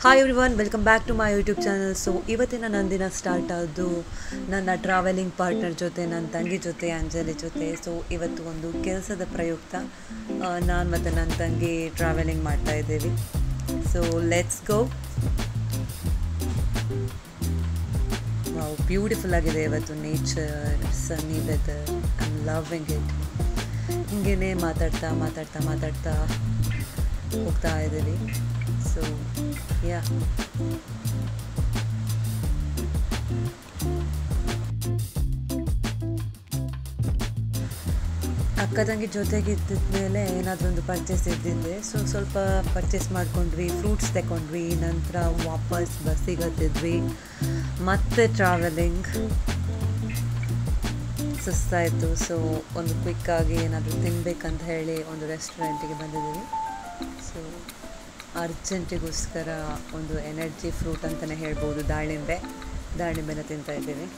Hi everyone, welcome back to my YouTube channel. So ಇವತ್ತಿನ ನನ್ನ ದಿನ ಸ್ಟಾರ್ಟ್ ಆದ್ದು ನನ್ನ ಟ್ರಾವೆಲಿಂಗ್ ಪಾರ್ಟ್ನರ್ ಜೊತೆ, ನನ್ನ ತಂಗಿ ಜೊತೆ, ಅಂಜಲಿ ಜೊತೆ. ಸೊ ಇವತ್ತು ಒಂದು ಕೆಲಸದ ಪ್ರಯುಕ್ತ ನಾನು ಮತ್ತು ನನ್ನ ತಂಗಿ ಟ್ರಾವೆಲಿಂಗ್ ಮಾಡ್ತಾ ಇದ್ದೀವಿ. So let's go. Wow, beautiful ಆಗಿದೆ ಇವತ್ತು nature, sunny weather. I am loving it. ಹಿಂಗೇ ಮಾತಾಡ್ತಾ ಹೋಗ್ತಾ ಇದ್ದೀವಿ. ಸೊ ಯಾ, ಅಕ್ಕ ತಂಗಿ ಜೊತೆಗಿದ್ದ ಮೇಲೆ ಏನಾದರೂ ಒಂದು ಪರ್ಚೇಸ್ ಇದ್ದಿದ್ದೆ. ಸೊ ಸ್ವಲ್ಪ ಪರ್ಚೇಸ್ ಮಾಡ್ಕೊಂಡ್ವಿ, ಫ್ರೂಟ್ಸ್ ತಗೊಂಡ್ವಿ, ನಂತರ ವಾಪಸ್ ಬಸ್ಸಿಗೆ ಹತ್ತಿದ್ವಿ. ಮತ್ತೆ ಟ್ರಾವೆಲಿಂಗ್ ಸುಸ್ತಾಯಿತು. ಸೊ ಒಂದು ಕ್ವಿಕ್ಕಾಗಿ ಏನಾದರೂ ತಿನ್ನಬೇಕಂತ ಹೇಳಿ ಒಂದು ರೆಸ್ಟೋರೆಂಟಿಗೆ ಬಂದಿದ್ದೀವಿ. ಸೊ ಅರ್ಜೆಂಟಿಗೋಸ್ಕರ ಒಂದು ಎನರ್ಜಿ ಫ್ರೂಟ್ ಅಂತಲೇ ಹೇಳ್ಬೋದು, ದಾಳಿಂಬೆನ ತಿಂತಾ ಇದ್ದೀವಿ.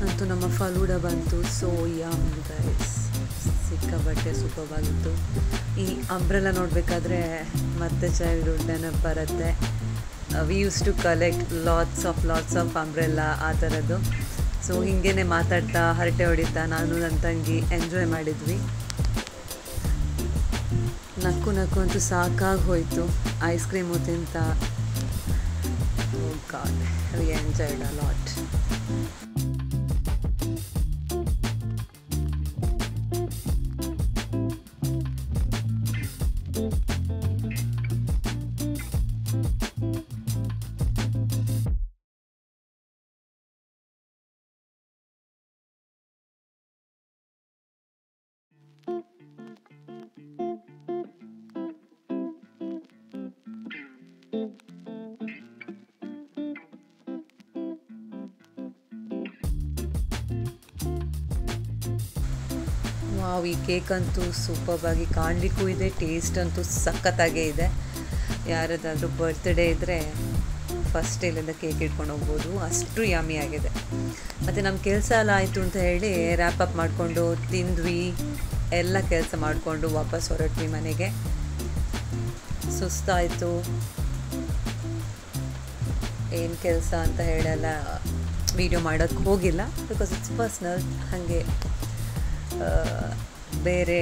ಅಂತೂ ನಮ್ಮ ಫಲೂಡ ಬಂತು. ಸೊ ಯಮ್ ಗೈಸ್, ಸಿಕ್ಕಾಬಟ್ಟೆ ಸೂಪರ್ವಾಗಿತ್ತು. ಈ ಅಂಬ್ರೆಲ್ಲ ನೋಡಬೇಕಾದ್ರೆ ಮತ್ತೆ ಚೈಲ್ಡ್ಹುಡ್ ನೆನಪು ಬರುತ್ತೆ. We use to collect lots of umbrella, ಆ ಥರದ್ದು. ಸೊ ಹಿಂಗೇ ಮಾತಾಡ್ತಾ ಹರಟೆ ಹೊಡಿತಾ ನಾನು ನನ್ನ ತಂಗಿ ಎಂಜಾಯ್ ಮಾಡಿದ್ವಿ. ನಕ್ಕು ಅಂತೂ ಸಾಕಾಗಿ ಹೋಯಿತು. ಐಸ್ ಕ್ರೀಮು ತಿಂತ. Oh god, we enjoyed a lot. Wow, ಈ ಕೇಕ್ ಅಂತೂ ಸೂಪರ್ಬಾಗಿ ಕಾಣಲಿಕ್ಕೂ ಇದೆ, ಟೇಸ್ಟ್ ಅಂತೂ ಸಖತ್ತಾಗೇ ಇದೆ. ಯಾರದಾದ್ರೂ ಬರ್ತ್ಡೇ ಇದ್ದರೆ ಫಸ್ಟ್ ಇಲ್ಲಿಂದ ಕೇಕ್ ಇಟ್ಕೊಂಡು ಹೋಗ್ಬೋದು, ಅಷ್ಟು ಯಮ್ಮಿ ಆಗಿದೆ. ಮತ್ತು ನಮ್ಮ ಕೆಲಸ ಎಲ್ಲ ಆಯಿತು ಅಂತ ಹೇಳಿ ರ್ಯಾಪಪ್ ಮಾಡಿಕೊಂಡು ತಿಂದ್ವಿ, ಎಲ್ಲ ಕೆಲಸ ಮಾಡಿಕೊಂಡು ವಾಪಸ್ ಹೊರಟ್ವಿ ಮನೆಗೆ. ಸುಸ್ತಾಯಿತು. ಏನು ಕೆಲಸ ಅಂತ ಹೇಳೆಲ್ಲ ವೀಡಿಯೋ ಮಾಡೋಕ್ಕೆ ಹೋಗಿಲ್ಲ, ಬಿಕಾಸ್ ಇಟ್ಸ್ ಪರ್ಸ್ನಲ್. ಹಾಗೆ ಬೇರೆ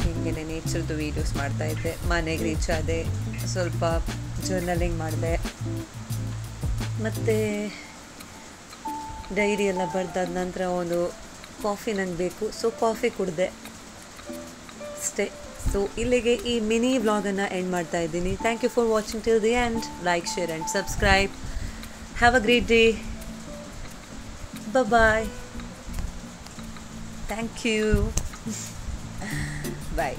ಹೀಗೆ ನೇಚರ್ದು ವೀಡಿಯೋಸ್ ಮಾಡ್ತಾಯಿದ್ದೆ. ಮನೆಗೆ ರೀಚ್ ಆದೆ, ಸ್ವಲ್ಪ ಜರ್ನಲಿಂಗ್ ಮಾಡಿದೆ, ಮತ್ತು ಡೈರಿ ಎಲ್ಲ ಬರೆದಾದ ನಂತರ ಒಂದು ಕಾಫಿ ನಂಗೆ ಬೇಕು. ಸೊ ಕಾಫಿ ಕುಡಿದೆ ಅಷ್ಟೇ. ಸೊ ಇಲ್ಲಿಗೆ ಈ ಮಿನಿ ವ್ಲಾಗನ್ನು ಎಂಡ್ ಮಾಡ್ತಾ ಇದ್ದೀನಿ. Thank you for watching till the end. Like, share and subscribe. Have a great day. Bye. Thank you. Bye.